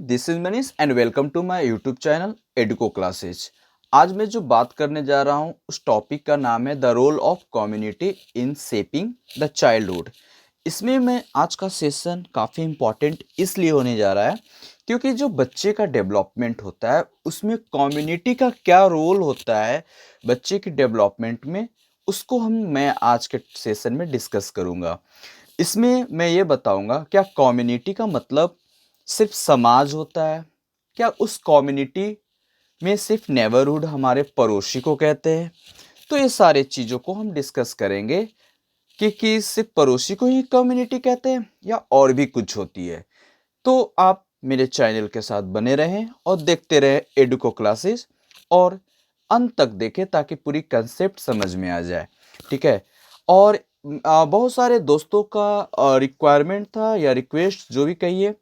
This is Manish and welcome to my YouTube channel Educo classes. आज मैं जो बात करने जा रहा हूँ उस टॉपिक का नाम है the role of community in shaping the childhood. इसमें मैं आज का सेशन काफ़ी इम्पॉर्टेंट इसलिए होने जा रहा है क्योंकि जो बच्चे का डेवलपमेंट होता है उसमें कम्युनिटी का क्या रोल होता है बच्चे की डेवलपमेंट में, उसको मैं आज के सेशन में डिस्कस करूँगा। इसमें मैं ये बताऊँगा क्या कम्युनिटी का मतलब सिर्फ समाज होता है, क्या उस कम्युनिटी में सिर्फ नेबरहुड हमारे पड़ोसी को कहते हैं। तो ये सारे चीज़ों को हम डिस्कस करेंगे कि सिर्फ पड़ोसी को ही कम्युनिटी कहते हैं या और भी कुछ होती है। तो आप मेरे चैनल के साथ बने रहें और देखते रहें एडुको क्लासेस और अंत तक देखें ताकि पूरी कंसेप्ट समझ में आ जाए। ठीक है। और बहुत सारे दोस्तों का रिक्वायरमेंट था या रिक्वेस्ट जो भी कहिए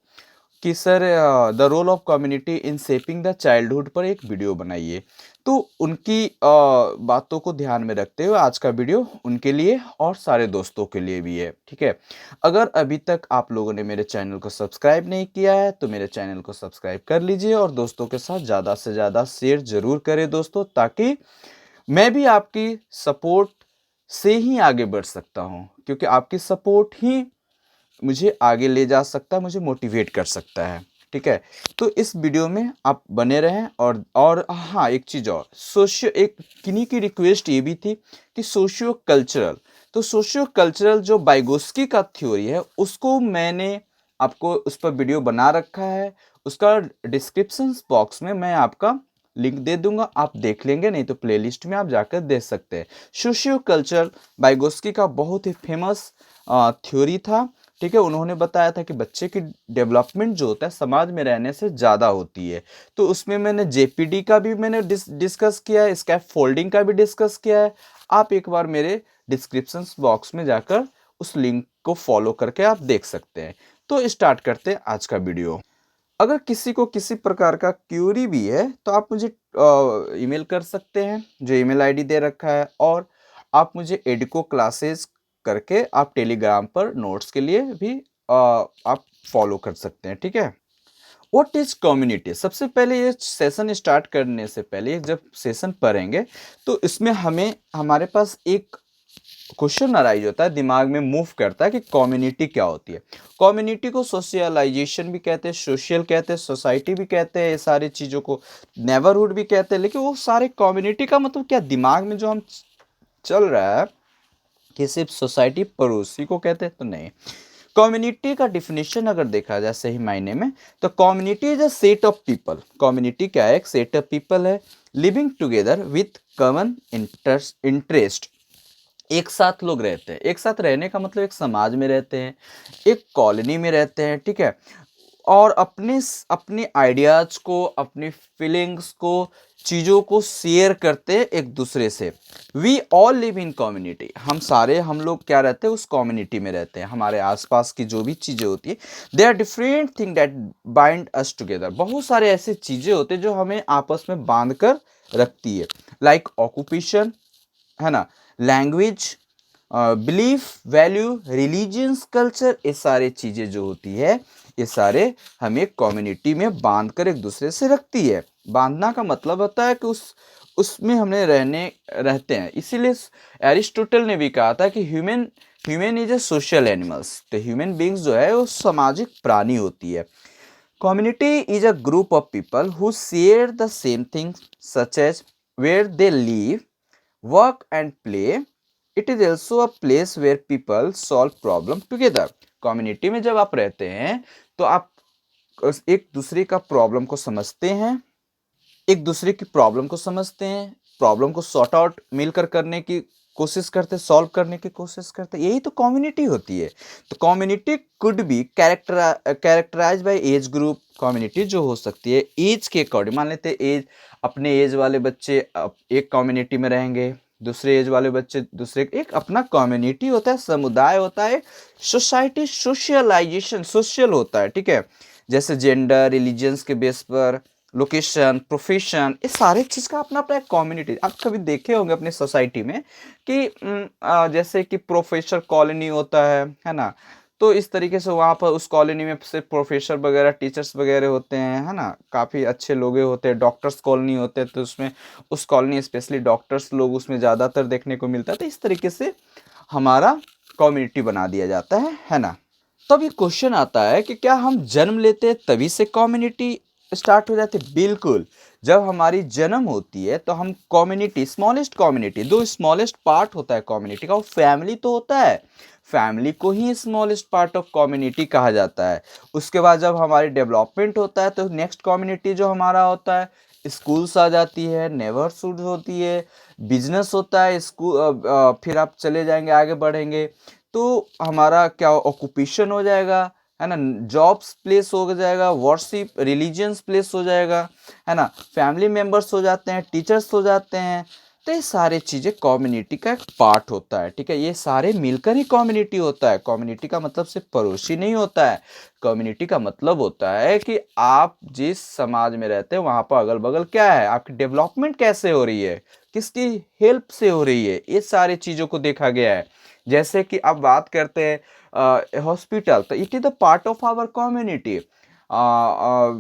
कि sir the role of community in shaping the childhood पर एक वीडियो बनाइए। तो उनकी बातों को ध्यान में रखते हुए आज का वीडियो उनके लिए और सारे दोस्तों के लिए भी है। ठीक है। अगर अभी तक आप लोगों ने मेरे चैनल को सब्सक्राइब नहीं किया है तो मेरे चैनल को सब्सक्राइब कर लीजिए और दोस्तों के साथ ज़्यादा से ज़्यादा शेयर ज़रूर करें दोस्तों, ताकि मैं भी आपकी सपोर्ट से ही आगे बढ़ सकता हूँ, क्योंकि आपकी सपोर्ट ही मुझे आगे ले जा सकता है, मुझे मोटिवेट कर सकता है। ठीक है। तो इस वीडियो में आप बने रहें और हाँ, एक चीज़ और एक किन्हीं की रिक्वेस्ट ये भी थी कि सोशियो कल्चरल, तो सोशियो कल्चरल जो बाइगोस्की का थ्योरी है उसको मैंने आपको उस पर वीडियो बना रखा है। उसका डिस्क्रिप्शन बॉक्स में मैं आपका लिंक दे दूंगा, आप देख लेंगे, नहीं तो प्लेलिस्ट में आप जाकर देख सकते हैं। सोशियो कल्चरल बाइगोस्की का बहुत ही फेमस थ्योरी था। ठीक है। उन्होंने बताया था कि बच्चे की डेवलपमेंट जो होता है समाज में रहने से ज़्यादा होती है। तो उसमें मैंने जेपीडी का भी मैंने डिस्कस किया है, स्कैप फोल्डिंग का भी डिस्कस किया है। आप एक बार मेरे डिस्क्रिप्शन बॉक्स में जाकर उस लिंक को फॉलो करके आप देख सकते हैं। तो स्टार्ट करते हैं आज का वीडियो। अगर किसी को किसी प्रकार का क्यूरी भी है तो आप मुझे ईमेल कर सकते हैं, जो ईमेल आईडी दे रखा है, और आप मुझे एडुको क्लासेस करके आप टेलीग्राम पर नोट्स के लिए भी आप फॉलो कर सकते हैं। ठीक है। What is community? सबसे पहले ये सेशन स्टार्ट करने से पहले जब सेशन पढ़ेंगे तो इसमें हमारे पास एक क्वेश्चन अराइज होता है, दिमाग में मूव करता है कि कम्युनिटी क्या होती है। कम्युनिटी को सोशलाइजेशन भी कहते हैं, सोशल कहते हैं, सोसाइटी भी कहते हैं, ये सारी चीज़ों को नेबरहुड भी कहते हैं। लेकिन वो सारे कम्युनिटी का मतलब क्या, दिमाग में जो हम चल रहा है कि सिर्फ सोसाइटी पड़ोसी को कहते हैं, तो नहीं। कम्युनिटी का डिफिनेशन अगर देखा जाए सही मायने में तो community is a set of people. Community क्या है? एक सेट ऑफ पीपल है living together with common interest. एक साथ लोग रहते हैं। एक साथ रहने का मतलब एक समाज में रहते हैं, एक कॉलोनी में रहते हैं। ठीक है। और अपने आइडियाज को, अपनी फीलिंग्स को, चीज़ों को शेयर करते हैं एक दूसरे से। We all live in community. हम लोग क्या रहते हैं? उस कम्युनिटी में रहते हैं। हमारे आसपास की जो भी चीज़ें होती है, they are different thing that bind us together. बहुत सारे ऐसे चीज़ें होते हैं जो हमें आपस में बांध कर रखती है, लाइक ऑक्यूपेशन, है ना, language, belief, value, religions, culture, ये सारे चीज़ें जो होती है ये सारे हमें कम्युनिटी में बांध कर एक दूसरे से रखती है। बांधना का मतलब होता है कि उसमें हमने रहते हैं। इसीलिए एरिस्टोटल ने भी कहा था कि human is a social animals. तो ह्यूमन बींग्स जो है वो सामाजिक प्राणी होती है। Community is a group of people who share the same thing such as where they live, work and play. It is also a place where people solve problem together. Community में जब आप रहते हैं तो आप एक दूसरे का प्रॉब्लम को समझते हैं, एक दूसरे की प्रॉब्लम को समझते हैं, प्रॉब्लम को सॉर्ट आउट मिलकर करने की कोशिश करते, सॉल्व करने की कोशिश करते, यही तो कम्युनिटी होती है। तो community could be characterise by age group. Community जो हो सकती है एज के अकॉर्डिंग, मान लेते हैं एज, अपने एज वाले बच्चे एक कम्युनिटी में रहेंगे, दूसरे एज वाले बच्चे दूसरे, एक अपना कम्युनिटी होता है, समुदाय होता है। सोसाइटी सोशलाइजेशन, सोशल होता है। ठीक है। जैसे जेंडर, रिलीजियंस के बेस पर, लोकेशन, प्रोफेशन, ये सारे चीज़ का अपना अपना एक कम्युनिटी। आप कभी देखे होंगे अपनी सोसाइटी में कि जैसे कि प्रोफेसर कॉलोनी होता है ना, तो इस तरीके से वहाँ पर उस कॉलोनी में सिर्फ प्रोफेसर वगैरह टीचर्स वगैरह होते हैं, है ना, काफ़ी अच्छे लोग होते हैं। डॉक्टर्स कॉलोनी होते हैं तो उसमें उस कॉलोनी स्पेशली डॉक्टर्स लोग उसमें ज़्यादातर देखने को मिलता है। तो इस तरीके से हमारा कम्युनिटी बना दिया जाता है ना। तब ये क्वेश्चन आता है कि क्या हम जन्म लेते हैं तभी से कम्युनिटी स्टार्ट हो जाती है? बिल्कुल। जब हमारी जन्म होती है तो हम कम्युनिटी, स्मॉलेस्ट कम्युनिटी, दो स्मॉलेस्ट पार्ट होता है कम्युनिटी का, वो फैमिली तो होता है, फैमिली को ही स्मॉलेस्ट पार्ट ऑफ कम्युनिटी कहा जाता है। उसके बाद जब हमारी डेवलपमेंट होता है तो नेक्स्ट कम्युनिटी जो हमारा होता है, स्कूल्स आ जाती है, नेबरहुड होती है, बिजनेस होता है, स्कूल, फिर आप चले जाएंगे आगे बढ़ेंगे तो हमारा क्या ऑक्यूपेशन हो जाएगा, है ना, जॉब्स प्लेस हो जाएगा, वर्शिप रिलीजियंस प्लेस हो जाएगा, है ना, फैमिली मेंबर्स हो जाते हैं, टीचर्स हो जाते हैं। तो ये सारे चीज़ें कम्युनिटी का एक पार्ट होता है, ठीक है। ये सारे मिलकर ही कम्युनिटी होता है। कम्युनिटी का मतलब सिर्फ पड़ोसी नहीं होता है। कम्युनिटी का मतलब होता है कि आप जिस समाज में रहते हैं वहाँ पर अगल बगल क्या है, आपकी डेवलपमेंट कैसे हो रही है, किसकी हेल्प से हो रही है, ये सारे चीज़ों को देखा गया है। जैसे कि अब बात करते हैं हॉस्पिटल, तो it is the part of our community.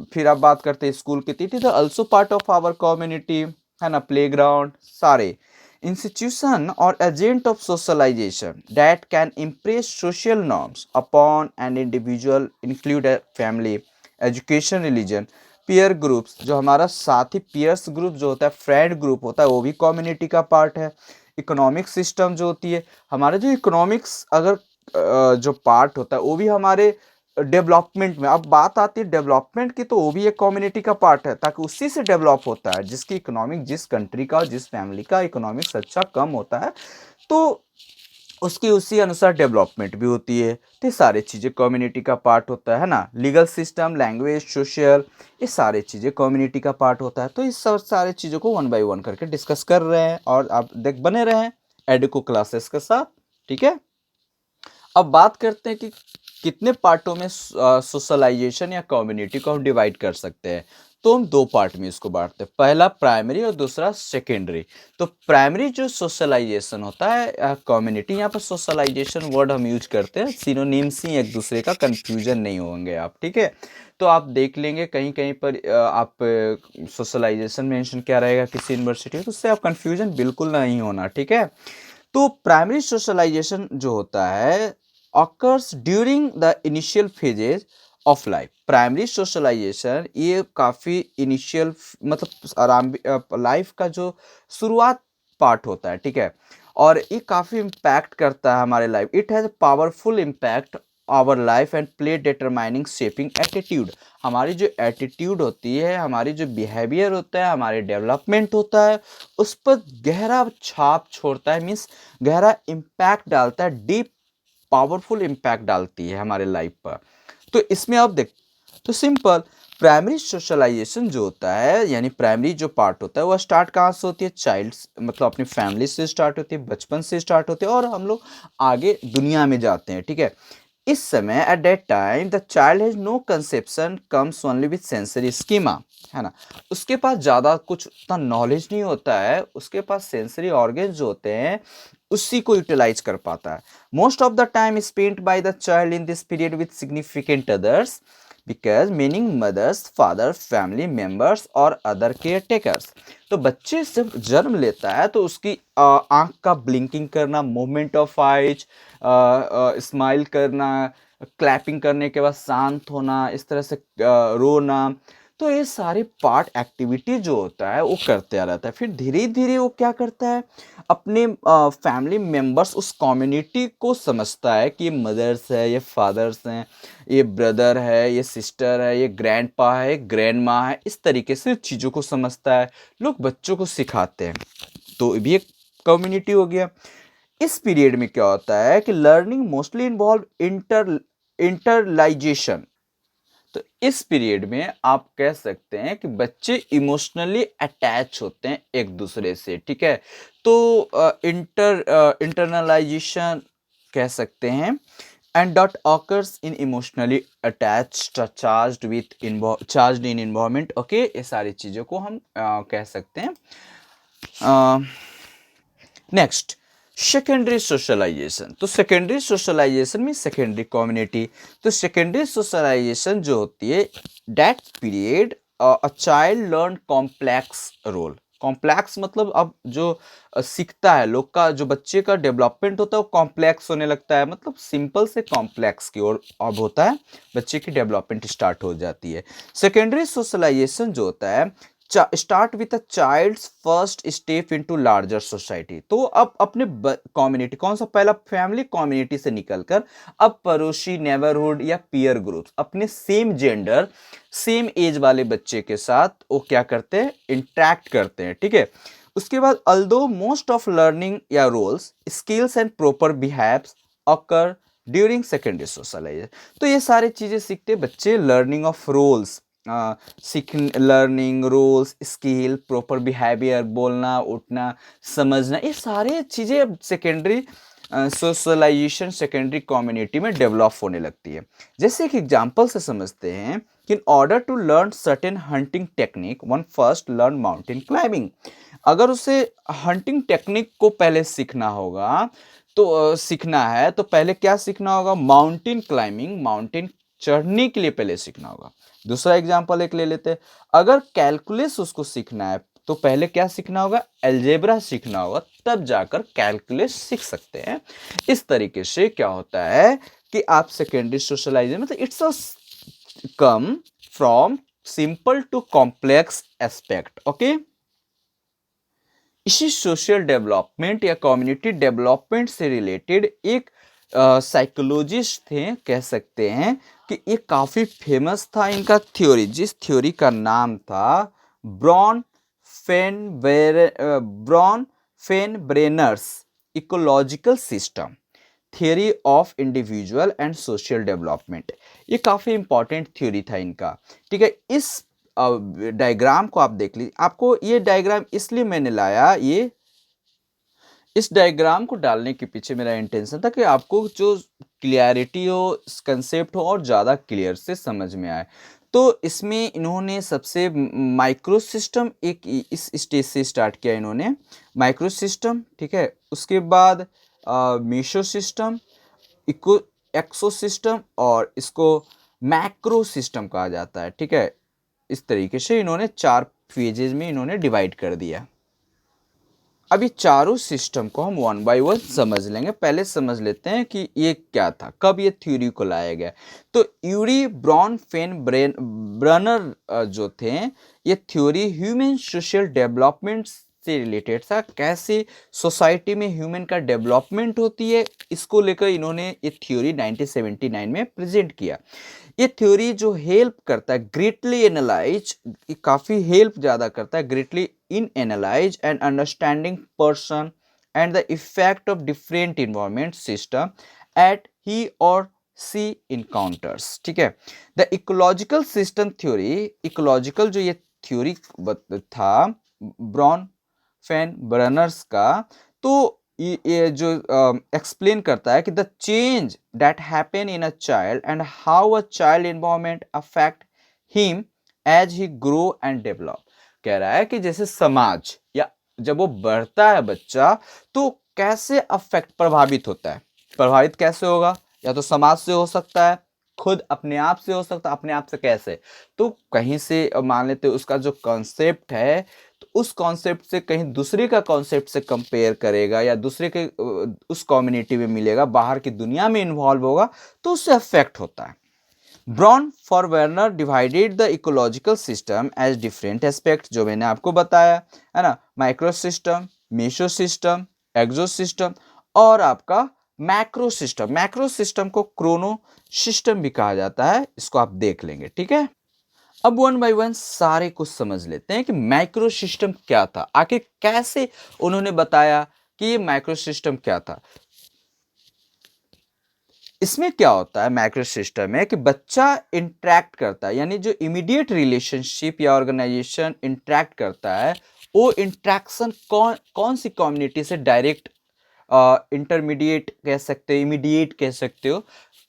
फिर आप बात करते हैं स्कूल की, तो it is also part of our community, है ना, प्लेग्राउंड, सारे institution or agent of socialization that can impress social norms upon an individual include a family, education, religion, peer groups, जो हमारा साथी peers ग्रुप जो होता है, फ्रेंड ग्रुप होता है, वो भी कम्युनिटी का पार्ट है। इकोनॉमिक सिस्टम जो होती है, हमारे जो इकोनॉमिक्स अगर जो पार्ट होता है वो भी हमारे डेवलपमेंट में, अब बात आती है डेवलपमेंट की, तो वो भी एक कम्युनिटी का पार्ट है, ताकि उसी से डेवलप होता है। जिसकी इकोनॉमिक, जिस कंट्री का और जिस फैमिली का इकोनॉमिक्स अच्छा कम होता है तो उसकी उसी अनुसार डेवलपमेंट भी होती है। तो ये सारी चीज़ें कम्युनिटी का पार्ट होता है ना। लीगल सिस्टम, लैंग्वेज, सोशल, ये सारी चीज़ें कम्युनिटी का पार्ट होता है। तो इस सब सारे चीज़ों को वन बाय वन करके डिस्कस कर रहे हैं और आप देख बने रहें एडुको क्लासेस के साथ, ठीक है। अब बात करते हैं कि कितने पार्टों में सोशलाइजेशन या कम्युनिटी को हम डिवाइड कर सकते हैं। तो हम दो पार्ट में इसको बांटते हैं, पहला प्राइमरी और दूसरा सेकेंडरी। तो प्राइमरी जो सोशलाइजेशन होता है कम्युनिटी, यहाँ पर सोशलाइजेशन वर्ड हम यूज करते हैं, सिनोनिम्स ही एक दूसरे का, कंफ्यूजन नहीं होंगे आप, ठीक है। तो आप देख लेंगे कहीं कहीं पर आप सोशलाइजेशन मेंशन क्या रहेगा किसी यूनिवर्सिटी, तो उससे आप कंफ्यूजन बिल्कुल नहीं होना, ठीक है। तो प्राइमरी सोशलाइजेशन जो होता है occurs during the initial phases of life. Primary socialisation ये काफ़ी इनिशियल, मतलब आराम लाइफ का जो शुरुआत पार्ट होता है, ठीक है। और ये काफ़ी इम्पैक्ट करता है हमारे life. It has powerful impact our life and play determining shaping attitude. हमारी जो एटीट्यूड होती है, हमारी जो बिहेवियर होता है, हमारे डेवलपमेंट होता है, उस पर गहरा छाप छोड़ता है, मीन्स गहरा इम्पैक्ट डालता है, डीप पावरफुल इम्पैक्ट डालती है हमारे लाइफ पर। तो इसमें आप देख, तो सिंपल प्राइमरी सोशलाइजेशन जो होता है, यानी प्राइमरी जो पार्ट होता है, वह स्टार्ट कहाँ से होती है? चाइल्ड, मतलब अपनी फैमिली से स्टार्ट होती है, बचपन से स्टार्ट होती है, और हम लोग आगे दुनिया में जाते हैं, ठीक है। इस समय at that time the child has no conception comes only with sensory schema, है ना। उसके पास ज़्यादा कुछ उतना नॉलेज नहीं होता है, उसके पास सेंसरी ऑर्गन्स जो होते हैं उसी को यूटिलाइज कर पाता है। Most of the time spent by the child in this period with significant others, because meaning mothers, father, family members और अदर केयर टेकर्स। तो बच्चे जब जन्म लेता है तो उसकी आंख का ब्लिंकिंग करना, मूवमेंट ऑफ आइज, स्माइल करना, क्लैपिंग करने के बाद शांत होना, इस तरह से रोना, तो ये सारे पार्ट एक्टिविटी जो होता है वो करते रहता है। फिर धीरे धीरे वो क्या करता है, अपने फैमिली मेंबर्स, उस कम्युनिटी को समझता है कि ये मदर्स है, ये फादर्स हैं, ये ब्रदर है, ये सिस्टर है, ये ग्रैंडपा है, ग्रैंड माँ है, इस तरीके से चीज़ों को समझता है। लोग बच्चों को सिखाते हैं, तो ये भी एक कम्युनिटी हो गया। इस पीरियड में क्या होता है कि लर्निंग मोस्टली इन्वॉल्व इंटरलाइजेशन। तो इस पीरियड में आप कह सकते हैं कि बच्चे इमोशनली अटैच होते हैं एक दूसरे से, ठीक है। तो इंटरनलाइजेशन कह सकते हैं, and that occurs in emotionally attached, charged in environment, okay. ये सारी चीज़ों को हम कह सकते हैं। नेक्स्ट, सेकेंडरी सोशलाइजेशन, तो सेकेंडरी सोशलाइजेशन में सेकेंडरी कम्युनिटी। तो सेकेंडरी सोशलाइजेशन जो होती है, that period a child learn complex role. Complex मतलब अब जो सीखता है लोग का, जो बच्चे का डेवलपमेंट होता है वो कॉम्प्लेक्स होने लगता है, मतलब सिंपल से कॉम्प्लेक्स की ओर अब होता है, बच्चे की डेवलपमेंट स्टार्ट हो जाती है। सेकेंडरी सोशलाइजेशन जो होता है, start with a child's first step into larger society. तो अब अपने कम्युनिटी, कौन सा, पहला फैमिली कम्युनिटी से निकलकर अब पड़ोसी, नेबरहुड या पीयर ग्रुप, अपने सेम जेंडर सेम एज वाले बच्चे के साथ वो क्या करते हैं, इंटरेक्ट करते हैं, ठीक है। उसके बाद अल्दो मोस्ट ऑफ लर्निंग या roles, skills and proper behaves occur during secondary socialisation. तो ये सारी चीजें सीखते बच्चे, लर्निंग ऑफ रोल्स, सीख, learning roles, skill, proper behaviour, बोलना उठना समझना, ये सारे चीजें अब सेकेंडरी सोशलाइजेशन सेकेंडरी कम्युनिटी में डेवलप होने लगती है। जैसे एक एग्जांपल से समझते हैं कि in order to learn certain hunting technique one first learn mountain climbing. अगर उसे हंटिंग टेक्निक को पहले सीखना होगा, तो सीखना है तो पहले क्या सीखना होगा, माउंटेन क्लाइंबिंग, माउंटेन चढ़ने के लिए पहले सीखना होगा। दूसरा एग्जांपल एक ले लेते हैं, अगर कैलकुलस उसको सीखना है तो पहले क्या सीखना होगा, अलजेब्रा सीखना होगा, तब जाकर कैलकुलस सीख सकते हैं। इस तरीके से क्या होता है कि आप सेकेंडरी सोशलाइजेशन मतलब it's a come from simple to complex aspect, okay. इसी सोशल डेवलपमेंट या कम्युनिटी डेवलपमेंट से रिलेटेड एक साइकोलॉजिस्ट थे, कह सकते हैं कि ये काफी फेमस था इनका थ्योरी, जिस थ्योरी का नाम था Bron Bronfenbrenner's ecological system theory of individual and social development. ये काफी इंपॉर्टेंट थ्योरी था इनका, ठीक है। इस डायग्राम को आप देख लीजिए, आपको ये डायग्राम इसलिए मैंने लाया, ये इस डायग्राम को डालने के पीछे मेरा इंटेंशन था कि आपको जो क्लियरिटी हो, कंसेप्ट हो और ज़्यादा क्लियर से समझ में आए। तो इसमें इन्होंने सबसे माइक्रो सिस्टम एक इस स्टेज से स्टार्ट किया इन्होंने, माइक्रो सिस्टम, ठीक है। उसके बाद मीशो सिस्टम, इको एक्सो सिस्टम और इसको मैक्रो सिस्टम कहा जाता है, ठीक है। इस तरीके से इन्होंने 4 फेजेज में इन्होंने डिवाइड कर दिया। अब ये चारों सिस्टम को हम वन बाय वन समझ लेंगे। पहले समझ लेते हैं कि ये क्या था, कब ये थ्योरी को लाया गया। तो यूरी ब्रॉन फेन ब्रनर जो थे, ये थ्योरी ह्यूमन सोशल डेवलपमेंट से रिलेटेड था, कैसे सोसाइटी में ह्यूमन का डेवलपमेंट होती है, इसको लेकर इन्होंने ये थ्योरी 1979 में प्रेजेंट किया। ये थ्योरी जो हेल्प करता है ग्रेटली एनालाइज, काफी हेल्प ज्यादा करता है greatly in analyze and understanding person and the effect of different environment system at he और सी इनकाउंटर्स, ठीक है। The ecological system theory, ecological जो ये थ्योरी था ब्रॉन फैन ब्रनर्स का, तो ये जो एक्सप्लेन करता है कि the change that happen in a child and how a child environment affect him as he grow and develop. कह रहा है कि जैसे समाज या जब वो बढ़ता है बच्चा, तो कैसे अफेक्ट, प्रभावित होता है। प्रभावित कैसे होगा, या तो समाज से हो सकता है, खुद अपने आप से हो सकता है। अपने आप से कैसे, तो कहीं से मान लेते उसका जो कॉन्सेप्ट है, तो उस कॉन्सेप्ट से कहीं दूसरे का कॉन्सेप्ट से कंपेयर करेगा, या दूसरे के उस कम्युनिटी में मिलेगा, बाहर की दुनिया में इन्वॉल्व होगा, तो उससे अफेक्ट होता है। Bronfenbrenner divided the ecological system as different aspect, जो मैंने आपको बताया है ना, micro system, meso system, exo system और आपका मैक्रो सिस्टम। मैक्रो सिस्टम को क्रोनो सिस्टम भी कहा जाता है, इसको आप देख लेंगे, ठीक है। अब वन बाय वन सारे कुछ समझ लेते हैं कि माइक्रो सिस्टम क्या था, आखिर कैसे उन्होंने बताया कि ये माइक्रो सिस्टम क्या था। इसमें क्या होता है माइक्रो सिस्टम में कि बच्चा इंटरेक्ट करता है, यानी जो इमीडिएट रिलेशनशिप या ऑर्गेनाइजेशन इंटरेक्ट करता है, वो इंटरेक्शन कौन कौन सी कम्युनिटी से डायरेक्ट, इंटरमीडिएट कह सकते हो, इमीडिएट कह सकते हो,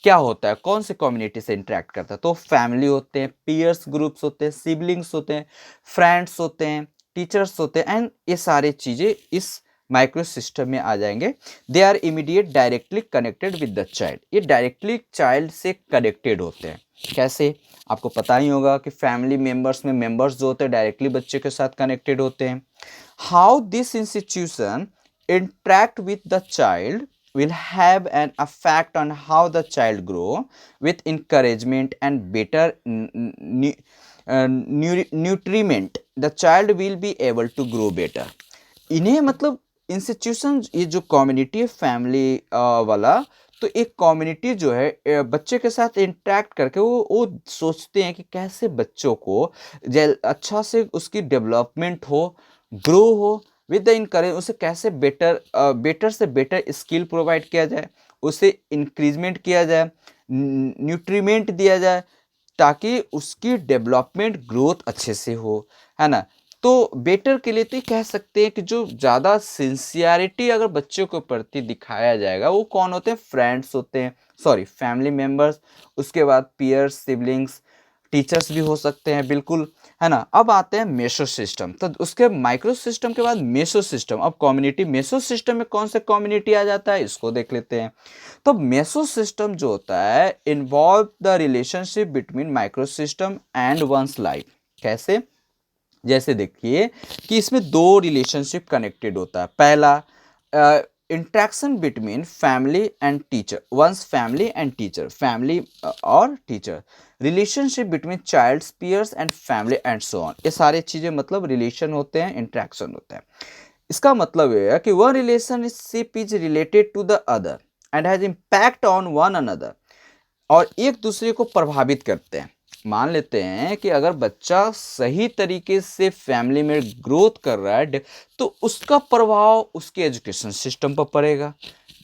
क्या होता है, कौन से कम्युनिटी से इंटरेक्ट करता है। तो फैमिली होते हैं, पीयर्स ग्रुप्स होते हैं, सिबलिंग्स होते हैं, फ्रेंड्स होते हैं, टीचर्स होते हैं, एंड ये सारी चीजें इस माइक्रो सिस्टम में आ जाएंगे। They are immediate directly connected with the child, ये डायरेक्टली चाइल्ड से कनेक्टेड होते हैं। कैसे, आपको पता ही होगा कि फैमिली मेंबर्स में मेंबर्स जो होते हैं डायरेक्टली बच्चे के साथ कनेक्टेड होते हैं। How this institution interact with the child will have an effect on how the child grow. With encouragement and better nutriment the child will be able to grow better. इन्हें मतलब institution, ये जो community है family वाला, तो एक community जो है बच्चे के साथ इंटरेक्ट करके वो सोचते हैं कि कैसे बच्चों को अच्छा से उसकी डेवलपमेंट हो, ग्रो हो, विद द इनकरेज उसे कैसे बेटर से बेटर स्किल प्रोवाइड किया जाए, उसे इंक्रीजमेंट किया जाए, न्यूट्रीमेंट दिया जाए, ताकि उसकी डेवलपमेंट ग्रोथ अच्छे से हो, है ना। तो बेटर के लिए तो ये कह सकते हैं कि जो ज़्यादा सिंसियरिटी अगर बच्चों के प्रति दिखाया जाएगा वो कौन होते हैं, फ्रेंड्स होते हैं, सॉरी फैमिली मेंबर्स, उसके बाद पीयर्स, सिबलिंग्स, टीचर्स भी हो सकते हैं, बिल्कुल, है ना। अब आते हैं मेसो सिस्टम, तो उसके माइक्रो सिस्टम के बाद मेसो सिस्टम। अब कम्युनिटी मेसो सिस्टम में कौन सा कम्युनिटी आ जाता है, इसको देख लेते हैं। तो मेसो सिस्टम जो होता है involve the relationship between micro system and one's life. कैसे, जैसे देखिए कि इसमें दो रिलेशनशिप कनेक्टेड होता है। पहला, interaction between family and teacher, once family and teacher, family और teacher, relationship between child, peers and family and so on. ये सारी चीजें मतलब रिलेशन होते हैं, इंट्रैक्शन होता है। इसका मतलब ये है कि one relationship is related to the other and has impact on one another, और एक दूसरे को प्रभावित करते हैं। मान लेते हैं कि अगर बच्चा सही तरीके से फैमिली में ग्रोथ कर रहा है तो उसका प्रभाव उसके एजुकेशन सिस्टम पर पड़ेगा,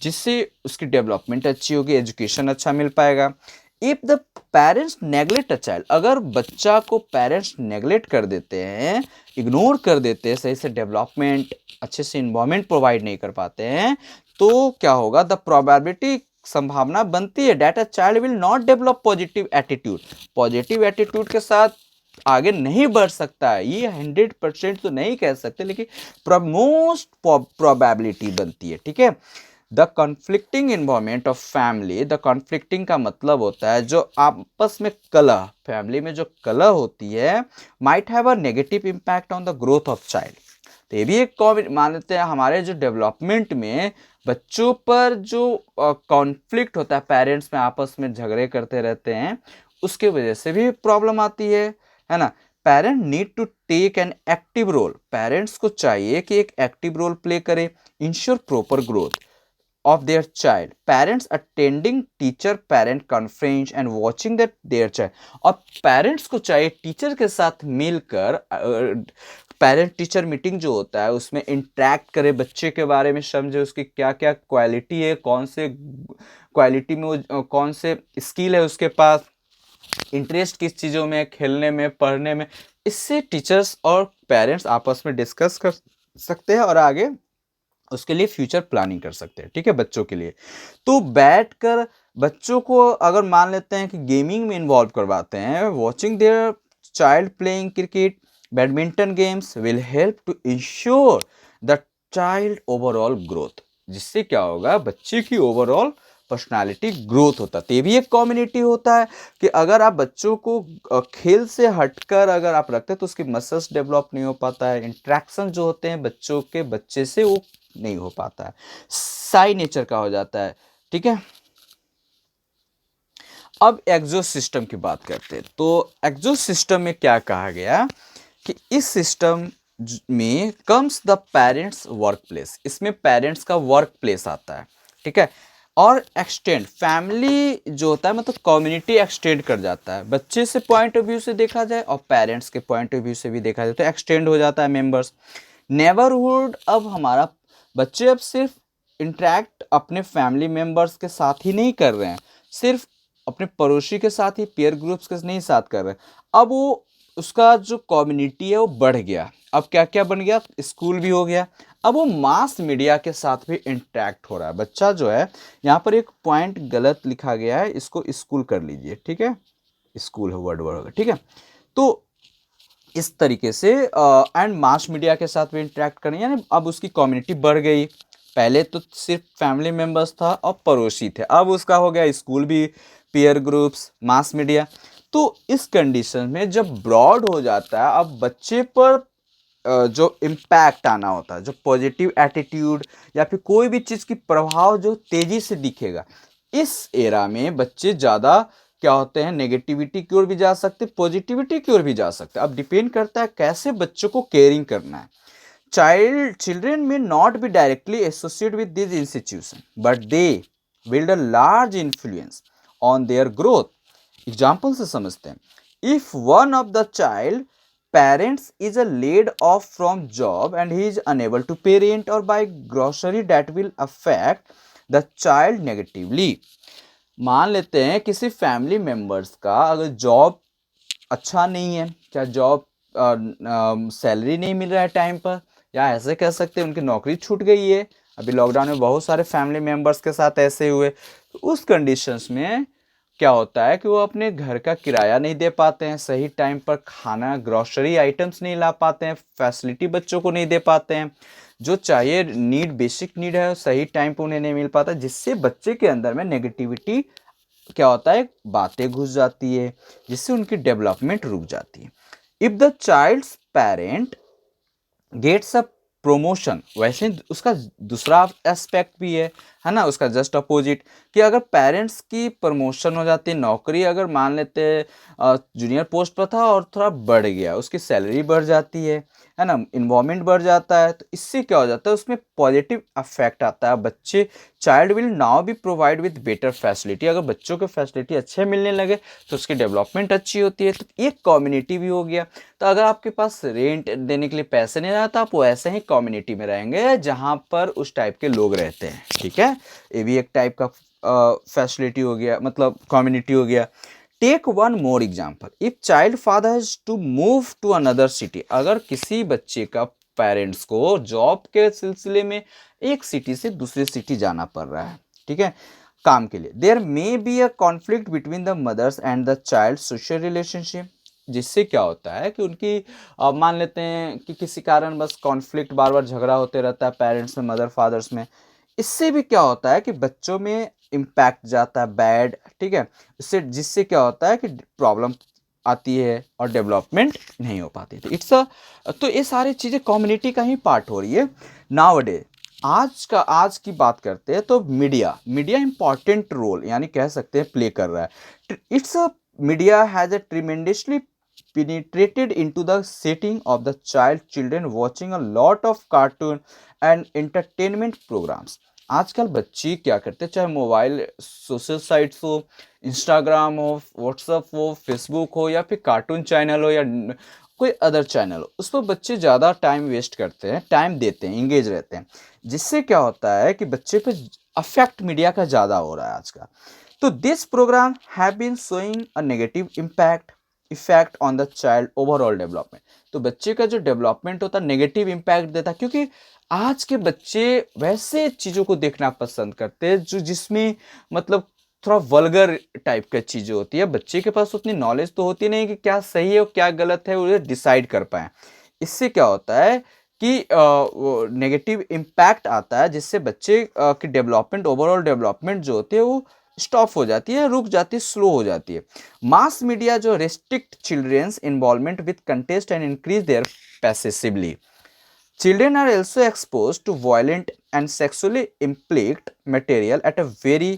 जिससे उसकी डेवलपमेंट अच्छी होगी, एजुकेशन अच्छा मिल पाएगा। If the parents neglect a child, अगर बच्चा को पेरेंट्स नेग्लेक्ट कर देते हैं, इग्नोर कर देते हैं, सही से डेवलपमेंट अच्छे से इन्वायरमेंट प्रोवाइड नहीं कर पाते हैं, तो क्या होगा, द प्रोबेबिलिटी, संभावना बनती है that a child will not develop positive attitude, positive attitude के साथ आगे नहीं बढ़ सकता है। ये 100% तो नहीं कह सकते, लेकिन मोस्ट प्रोबेबिलिटी बनती है, ठीक है। The conflicting environment of family, the conflicting का मतलब होता है जो आपस में कलह, फैमिली में जो कलह होती है, might have a negative impact on the growth of child. तो ये भी एक मान लेते हैं हमारे जो डेवलपमेंट में बच्चों पर जो कॉन्फ्लिक्ट होता है, पेरेंट्स में आपस में झगड़े करते रहते हैं, उसके वजह से भी प्रॉब्लम आती है ना। Parent need to take an active role, parents को चाहिए कि एक एक्टिव रोल प्ले करे, ensure proper growth of their child, parents attending teacher parent conference and watching that their child, और पेरेंट्स को चाहिए टीचर के साथ मिलकर पेरेंट टीचर मीटिंग जो होता है उसमें इंटरेक्ट करे, बच्चे के बारे में समझे, उसकी क्या क्या क्वालिटी है, कौन से क्वालिटी में वो कौन से स्किल है उसके पास, इंटरेस्ट किस चीज़ों में, खेलने में, पढ़ने में। इससे टीचर्स और पेरेंट्स आपस में डिस्कस कर सकते हैं और आगे उसके लिए फ्यूचर प्लानिंग कर सकते हैं, ठीक है, बच्चों के लिए। तो बैठकर बच्चों को अगर मान लेते हैं कि गेमिंग में इन्वॉल्व करवाते हैं, watching their child playing cricket, badminton games will help to ensure the child overall growth, जिससे क्या होगा, बच्चे की ओवरऑल पर्सनालिटी ग्रोथ होता है। तो ये भी एक कम्युनिटी होता है कि अगर आप बच्चों को खेल से हटकर अगर आप रखते हैं तो उसकी मसल्स डेवलप नहीं हो पाता है, इंट्रैक्शन जो होते हैं बच्चों के बच्चे से वो नहीं हो पाता है, साई नेचर का हो जाता है, ठीक है। अब एक्सो सिस्टम की बात करते हैं। तो एक्सो सिस्टम में क्या कहा गया कि इस सिस्टम में comes the parents work place, इसमें पेरेंट्स का वर्क प्लेस आता है, ठीक है। और एक्सटेंड, फैमिली जो होता है मतलब कम्युनिटी एक्सटेंड कर जाता है, बच्चे से पॉइंट ऑफ व्यू से देखा जाए और पेरेंट्स के पॉइंट ऑफ व्यू से भी देखा जाए तो एक्सटेंड हो जाता है मेंबर्स। नेबरहुड, अब हमारा बच्चे अब सिर्फ इंटरेक्ट अपने फैमिली मेंबर्स के साथ ही नहीं कर रहे हैं, सिर्फ अपने पड़ोसी के साथ ही, पीयर ग्रुप्स के नहीं साथ कर रहे हैं, अब वो उसका जो कम्युनिटी है वो बढ़ गया। अब क्या क्या बन गया, स्कूल भी हो गया, अब वो मास मीडिया के साथ भी इंटरेक्ट हो रहा है। बच्चा जो है, यहाँ पर एक पॉइंट गलत लिखा गया है, इसको स्कूल कर लीजिए, ठीक है, स्कूल है वर्ड वर्ड, ठीक है। तो इस तरीके से एंड मास मीडिया के साथ भी इंटरेक्ट करें, यानी अब उसकी कम्युनिटी बढ़ गई। पहले तो सिर्फ फैमिली मेम्बर्स था और पड़ोसी थे, अब उसका हो गया स्कूल भी, पीयर ग्रुप्स, मास मीडिया। तो इस कंडीशन में जब ब्रॉड हो जाता है, अब बच्चे पर जो इम्पैक्ट आना होता है, जो पॉजिटिव एटीट्यूड या फिर कोई भी चीज़ की प्रभाव जो तेजी से दिखेगा, इस एरा में बच्चे ज़्यादा क्या होते हैं, नेगेटिविटी की ओर भी जा सकते, पॉजिटिविटी की ओर भी जा सकते। अब डिपेंड करता है कैसे बच्चों को केयरिंग करना है। Children may not be directly associated with these institutions, but they build a large influence on their growth. Example से समझते हैं। If one of the child parents is a laid off from job and he is unable to pay rent or buy grocery, that will affect the child negatively. मान लेते हैं किसी family members का अगर job अच्छा नहीं है, क्या जॉब सैलरी नहीं मिल रहा है टाइम पर, या ऐसे कह सकते हैं उनकी नौकरी छूट गई है। अभी लॉकडाउन में बहुत सारे फैमिली मेंबर्स के साथ ऐसे हुए। तो उस कंडीशंस में क्या होता है कि वो अपने घर का किराया नहीं दे पाते हैं, सही टाइम पर खाना ग्रोसरी आइटम्स नहीं ला पाते हैं, फैसिलिटी बच्चों को नहीं दे पाते हैं, जो चाहिए नीड, बेसिक नीड है, सही टाइम पर उन्हें नहीं मिल पाता, जिससे बच्चे के अंदर में नेगेटिविटी क्या होता है, बातें घुस जाती है, जिससे उनकी डेवलपमेंट रुक जाती है। If the child's parent gets a promotion, वैसे उसका दूसरा एस्पेक्ट भी है ना, उसका जस्ट अपोजिट, कि अगर पेरेंट्स की प्रमोशन हो जाती है, नौकरी अगर मान लेते हैं जूनियर पोस्ट पर था और थोड़ा बढ़ गया, उसकी सैलरी बढ़ जाती है ना, इन्वॉल्वमेंट बढ़ जाता है, तो इससे क्या हो जाता है, उसमें पॉजिटिव अफेक्ट आता है। बच्चे, child will now be provide with better facility, अगर बच्चों को फैसिलिटी अच्छे मिलने लगे तो उसकी डेवलपमेंट अच्छी होती है, तो एक कम्युनिटी भी हो गया। तो अगर आपके पास रेंट देने के लिए पैसे नहीं रहा तो आप वैसे ही कम्युनिटी में रहेंगे जहां पर उस टाइप के लोग रहते हैं, ठीक है। ये भी एक टाइप का फैसिलिटी हो गया, मतलब कम्युनिटी हो गया। Take one more example, if child father has to move to another city, अगर किसी बच्चे का पेरेंट्स को जॉब के सिलसिले में एक सिटी से दूसरी सिटी जाना पड़ रहा है, ठीक है, काम के लिए, there may be a conflict between the mothers and the child social relationship, जिससे क्या होता है कि उनकी मान लेते हैं कि किसी कारण बस कॉन्फ्लिक्ट, बार बार झगड़ा होते रहता है पेरेंट्स में, मदर फादर्स में। इससे भी क्या होता है कि बच्चों में इम्पैक्ट जाता है बैड, ठीक है, इससे जिससे क्या होता है कि प्रॉब्लम आती है और डेवलपमेंट नहीं हो पाती। तो तो ये सारी चीज़ें कम्युनिटी का ही पार्ट हो रही है। नाउ आज की बात करते हैं तो मीडिया इंपॉर्टेंट रोल, यानी कह सकते हैं प्ले कर रहा है। It's a media has a tremendously penetrated into the setting of the children watching a lot of cartoon and entertainment programs। आजकल बच्चे क्या करते हैं, चाहे मोबाइल सोशल साइट्स हो, इंस्टाग्राम हो, व्हाट्सएप हो, फेसबुक हो, या फिर कार्टून चैनल हो, या कोई अदर चैनल हो, उस पर बच्चे ज़्यादा टाइम वेस्ट करते हैं, टाइम देते हैं, इंगेज रहते हैं, जिससे क्या होता है कि बच्चे पे अफेक्ट मीडिया का ज़्यादा हो रहा है आज का। तो this program have been showing a negative effect on the child overall development. तो बच्चे का जो डेवलपमेंट होता है नेगेटिव इम्पैक्ट देता है, क्योंकि आज के बच्चे वैसे चीज़ों को देखना पसंद करते हैं जो जिसमें मतलब थोड़ा वल्गर टाइप का चीज़ें होती है। बच्चे के पास उतनी नॉलेज तो होती नहीं कि क्या सही है और क्या गलत है, उसे डिसाइड कर पाए। इससे क्या होता है कि वो नेगेटिव इम्पैक्ट आता है, जिससे बच्चे की डेवलपमेंट, ओवरऑल डेवलपमेंट जो होती है वो स्टॉप हो जाती है, रुक जाती है, स्लो हो जाती है। मास मीडिया जो restrict children's involvement with contest and increase their passively। Children are also exposed to violent and sexually implicit material at a very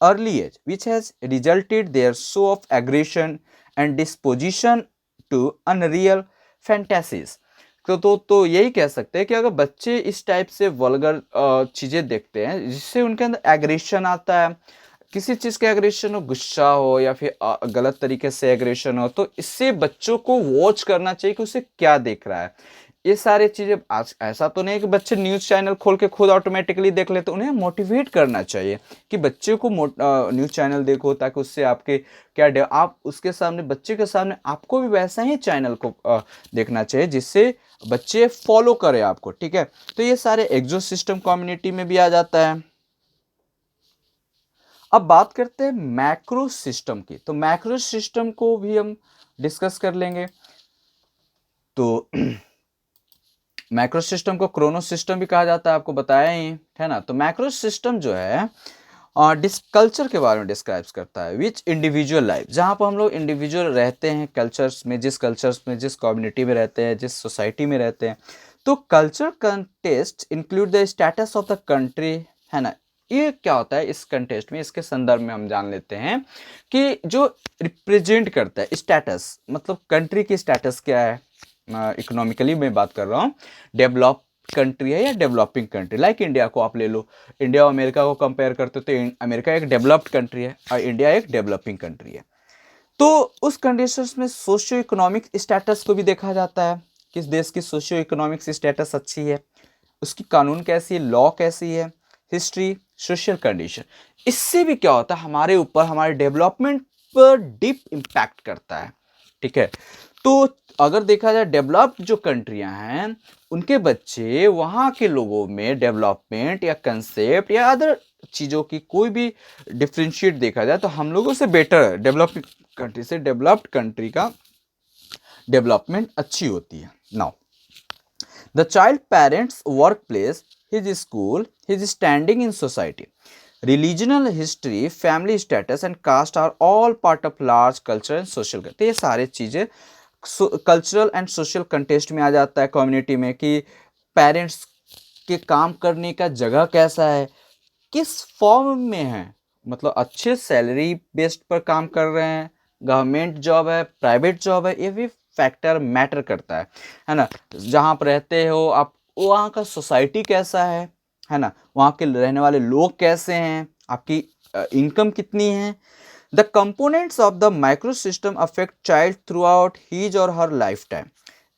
early age, which has resulted their show of aggression and disposition to unreal fantasies। तो यही कह सकते हैं कि अगर बच्चे इस type से वल्गर चीज़ें देखते हैं जिससे उनके अंदर एग्रेशन आता है, किसी चीज़ का एग्रेशन हो, गुस्सा हो या फिर गलत तरीके से एग्रेशन हो, तो इससे बच्चों को वॉच करना चाहिए कि उसे क्या देख रहा है। ये सारी चीज़ें आज ऐसा तो नहीं है कि बच्चे न्यूज़ चैनल खोल के खुद ऑटोमेटिकली देख लेते, उन्हें मोटिवेट करना चाहिए कि बच्चे को न्यूज़ चैनल देखो, ताकि उससे आपके आप उसके सामने, बच्चे के सामने आपको भी वैसा ही चैनल को देखना चाहिए जिससे बच्चे फॉलो करें आपको, ठीक है। तो ये सारे एक्सो सिस्टम कम्युनिटी में भी आ जाता है। अब बात करते हैं मैक्रो सिस्टम की, तो मैक्रो सिस्टम को भी हम डिस्कस कर लेंगे। तो मैक्रो सिस्टम को क्रोनो सिस्टम भी कहा जाता है, आपको बताया ही है ना। तो मैक्रो सिस्टम जो है कल्चर के बारे में डिस्क्राइब करता है, विच इंडिविजुअल लाइफ, जहाँ पर हम लोग इंडिविजुअल रहते हैं कल्चर्स में, जिस कम्युनिटी में रहते हैं, जिस सोसाइटी में रहते हैं। तो culture contest include the status of the country, है ना। ये क्या होता है इस कंटेस्ट में, इसके संदर्भ में हम जान लेते हैं कि जो रिप्रेजेंट करता है स्टेटस, मतलब कंट्री की स्टेटस क्या है, इकोनॉमिकली मैं बात कर रहा हूँ, डेवलप कंट्री है या डेवलपिंग कंट्री। लाइक इंडिया को आप ले लो, इंडिया और अमेरिका को कंपेयर करते हो तो अमेरिका एक डेवलप्ड कंट्री है और इंडिया एक डेवलपिंग कंट्री है। तो उस कंडीशंस में सोशियो इकोनॉमिक स्टेटस को भी देखा जाता है, किस देश की सोशियो इकोनॉमिक स्टेटस अच्छी है, उसकी कानून कैसी है, लॉ कैसी है, हिस्ट्री, सोशल कंडीशन। इससे भी क्या होता है हमारे ऊपर, हमारे डेवलपमेंट पर डीप इम्पैक्ट करता है, ठीक है। तो अगर देखा जाए डेवलप्ड जो कंट्रियां हैं उनके बच्चे वहाँ के लोगों में डेवलपमेंट या कंसेप्ट या अदर चीज़ों की कोई भी डिफ्रेंशिएट देखा जाए तो हम लोगों से बेटर है, डेवलप्ड कंट्री से डेवलप्ड कंट्री का डेवलपमेंट अच्छी होती है। Now the child parents workplace, his school, his standing in society, religional history, family status and caste are all part of large culture and social. तो ये सारे चीज़ें cultural and social contest में आ जाता है कम्युनिटी में, कि parents के काम करने का जगह कैसा है, किस फॉर्म में है, मतलब अच्छे सैलरी बेस्ड पर काम कर रहे हैं, गवर्नमेंट जॉब है, प्राइवेट जॉब है, ये भी फैक्टर मैटर करता है ना। जहाँ पर रहते हो आप, वहाँ का सोसाइटी कैसा है ना, वहाँ के रहने वाले लोग कैसे हैं, आपकी इनकम कितनी है। The components of the microsystem affect child throughout his or her lifetime.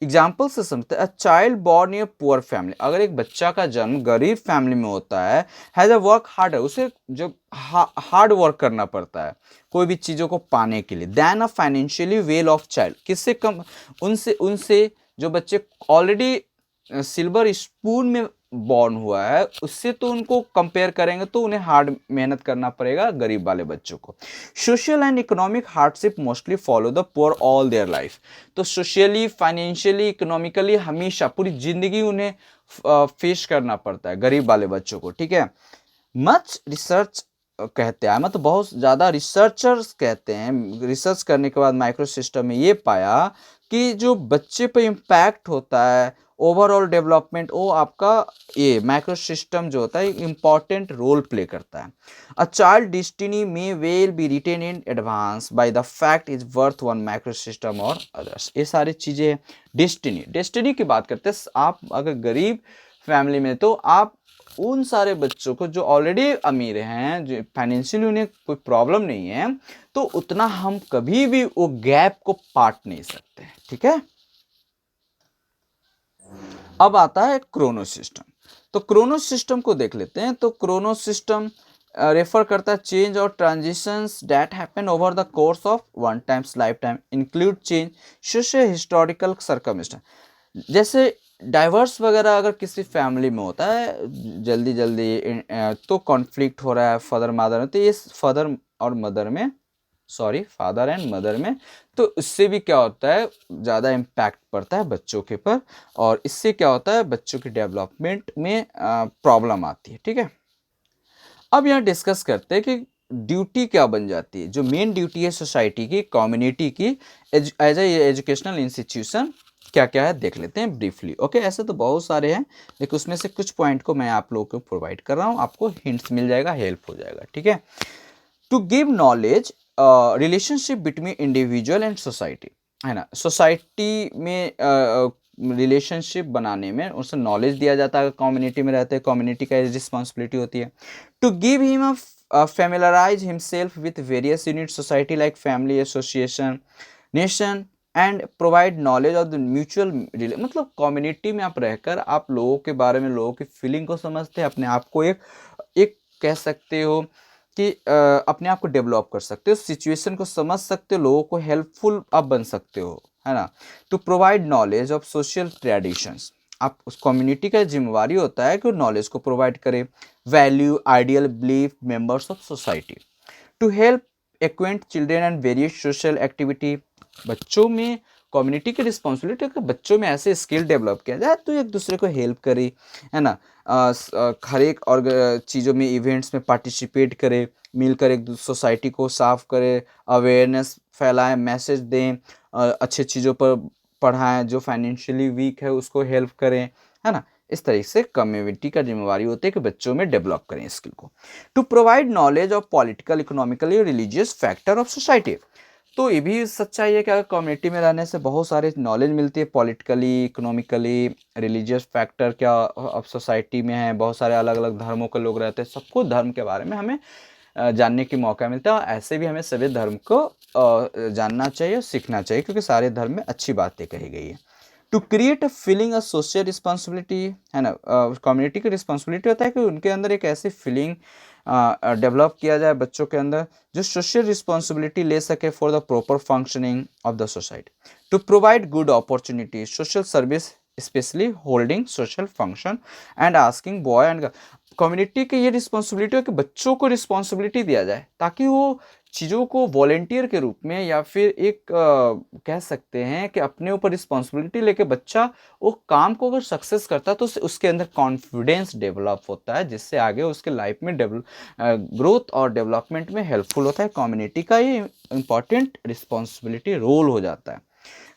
Example से समझते हैं, child born in poor family, अगर एक बच्चा का जन्म गरीब फैमिली में होता है, हैज अ वर्क हार्ड, उसे जो हार्ड वर्क करना पड़ता है कोई भी चीज़ों को पाने के लिए, then a financially well off child, किससे कम, उनसे जो बच्चे ऑलरेडी सिल्वर स्पून में बॉर्न हुआ है उससे तो उनको कंपेयर करेंगे तो उन्हें हार्ड मेहनत करना पड़ेगा गरीब वाले बच्चों को। Social and economic hardship mostly follow the poor all their life. तो सोशली, फाइनेंशियली, इकोनॉमिकली हमेशा पूरी जिंदगी उन्हें फेस करना पड़ता है गरीब वाले बच्चों को, ठीक है। मच रिसर्च कहते हैं, मतलब बहुत ज़्यादा रिसर्चर्स कहते हैं, रिसर्च करने के बाद माइक्रो सिस्टम में ये पाया कि जो बच्चे पे इम्पैक्ट होता है ओवरऑल डेवलपमेंट, वो आपका ये माइक्रो सिस्टम जो होता है इम्पॉर्टेंट रोल प्ले करता है। A child destiny may well be written in advance by the fact is worth one micro system और अदर्स। ये सारी चीज़ें डेस्टिनी की बात करते हैं। आप अगर गरीब फैमिली में तो आप उन सारे बच्चों को जो ऑलरेडी अमीर हैं, जो फाइनेंशियली उन्हें कोई प्रॉब्लम नहीं है, तो उतना हम कभी भी वो गैप को पाट नहीं सकते, ठीक है। अब आता है क्रोनो सिस्टम। तो क्रोनो सिस्टम को देख लेते हैं। तो क्रोनो सिस्टम रेफर करता है चेंज और transitions that happen over the course of one times life time, include change socio historical circumstance. जैसे डाइवर्स वगैरह अगर किसी फैमिली में होता है जल्दी जल्दी तो कॉन्फ्लिक्ट हो रहा है फादर मदर में, तो ये फादर और मदर में, सॉरी फादर एंड मदर में, तो इससे भी क्या होता है ज़्यादा इम्पैक्ट पड़ता है बच्चों के पर, और इससे क्या होता है बच्चों की डेवलपमेंट में प्रॉब्लम आती है, ठीक है। अब यहाँ डिस्कस करते हैं कि ड्यूटी क्या बन जाती है, जो मेन ड्यूटी है सोसाइटी की, कम्युनिटी की, एज ए एजुकेशनल इंस्टीट्यूशन क्या क्या है देख लेते हैं ब्रीफली। ओके, ऐसे तो बहुत सारे हैं लेकिन उसमें से कुछ पॉइंट को मैं आप लोगों को प्रोवाइड कर रहा हूँ, आपको हिंट्स मिल जाएगा, हेल्प हो जाएगा, ठीक है। To give knowledge, relationship between individual and society, है ना। सोसाइटी में रिलेशनशिप बनाने में उसे नॉलेज दिया जाता है, कम्युनिटी में रहते हैं, कम्युनिटी का रिस्पॉन्सिबिलिटी होती है। To give him familiarize himself with various unit society like family, association, nation and provide knowledge of the mutual मतलब कम्युनिटी में आप रहकर आप लोगों के बारे में, लोगों की फीलिंग को समझते हैं, अपने आप को एक कह सकते हो कि अपने आप को डेवलप कर सकते हो, सिचुएशन को समझ सकते हो, लोगों को हेल्पफुल आप बन सकते हो, है ना। To provide knowledge of social traditions, आप उस कम्युनिटी का जिम्मेवारी होता है कि नॉलेज को प्रोवाइड करे, value, ideal, belief, members of society. To help acquaint children and various social activity, बच्चों में कम्युनिटी की रिस्पॉन्सिबिलिटी है कि बच्चों में ऐसे स्किल डेवलप किया जाए तो एक दूसरे को हेल्प करे, है ना। हर एक और चीज़ों में इवेंट्स में पार्टिसिपेट करे, मिलकर एक सोसाइटी को साफ करे, अवेयरनेस फैलाएं, मैसेज दें, अच्छे चीज़ों पर पढ़ाएं, जो फाइनेंशियली वीक है उसको हेल्प करें, है ना। इस तरीके से कम्युनिटी का जिम्मेवारी होती है कि बच्चों में डेवलप करें स्किल को। To provide knowledge of political, economically, religious factor of society. तो ये भी सच्चाई है कि अगर कम्युनिटी में रहने से बहुत सारे नॉलेज मिलती है, पॉलिटिकली, इकोनॉमिकली, रिलीजियस फैक्टर क्या अब सोसाइटी में है, बहुत सारे अलग अलग धर्मों के लोग रहते हैं, सबको धर्म के बारे में हमें जानने की मौका मिलता है। और ऐसे भी हमें सभी धर्म को जानना चाहिए और सीखना चाहिए, क्योंकि सारे धर्म में अच्छी बातें कही गई है। To create a feeling a social responsibility, है ना, कम्युनिटी की रिस्पॉन्सिबिलिटी होता है कि उनके अंदर एक ऐसी फीलिंग डेवलप किया जाए बच्चों के अंदर जो सोशल रिस्पॉन्सिबिलिटी ले सके for the proper functioning of the society. To provide good opportunity social service, specially holding social function and asking boy and community की ये रिस्पॉन्सिबिलिटी है कि बच्चों को रिस्पॉन्सिबिलिटी दिया जाए ताकि वो चीज़ों को वॉलेंटियर के रूप में या फिर एक कह सकते हैं कि अपने ऊपर रिस्पॉन्सिबिलिटी लेके बच्चा वो काम को अगर सक्सेस करता है तो उसके अंदर कॉन्फिडेंस डेवलप होता है, जिससे आगे उसके लाइफ में ग्रोथ और डेवलपमेंट में हेल्पफुल होता है। कम्युनिटी का ये इंपॉर्टेंट रिस्पॉन्सिबिलिटी रोल हो जाता है।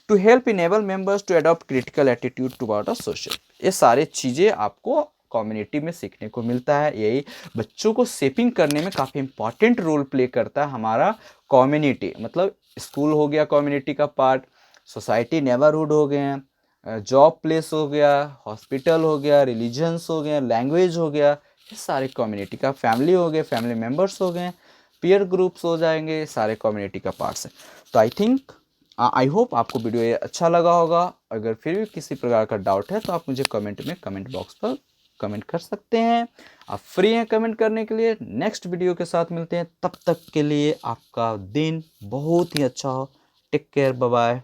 To help enable members to adopt critical attitude toward a social, ये सारी चीज़ें आपको कम्युनिटी में सीखने को मिलता है। यही बच्चों को शेपिंग करने में काफ़ी इंपॉर्टेंट रोल प्ले करता है हमारा कम्युनिटी। मतलब स्कूल हो गया कम्युनिटी का पार्ट, सोसाइटी नेबरहुड हो गए हैं, जॉब प्लेस हो गया, हॉस्पिटल हो गया, रिलीजन्स हो गए, लैंग्वेज हो गया, ये सारे कम्युनिटी का, फैमिली हो गए, फैमिली मेम्बर्स हो गए, पीयर ग्रुप्स हो जाएंगे, ये सारे कम्युनिटी का पार्ट्स हैं। तो आई होप आपको वीडियो ये अच्छा लगा होगा। अगर फिर भी किसी प्रकार का डाउट है तो आप मुझे कमेंट में, कमेंट बॉक्स पर कमेंट कर सकते हैं। आप फ्री हैं कमेंट करने के लिए। नेक्स्ट वीडियो के साथ मिलते हैं, तब तक के लिए आपका दिन बहुत ही अच्छा हो। Take care, bye bye.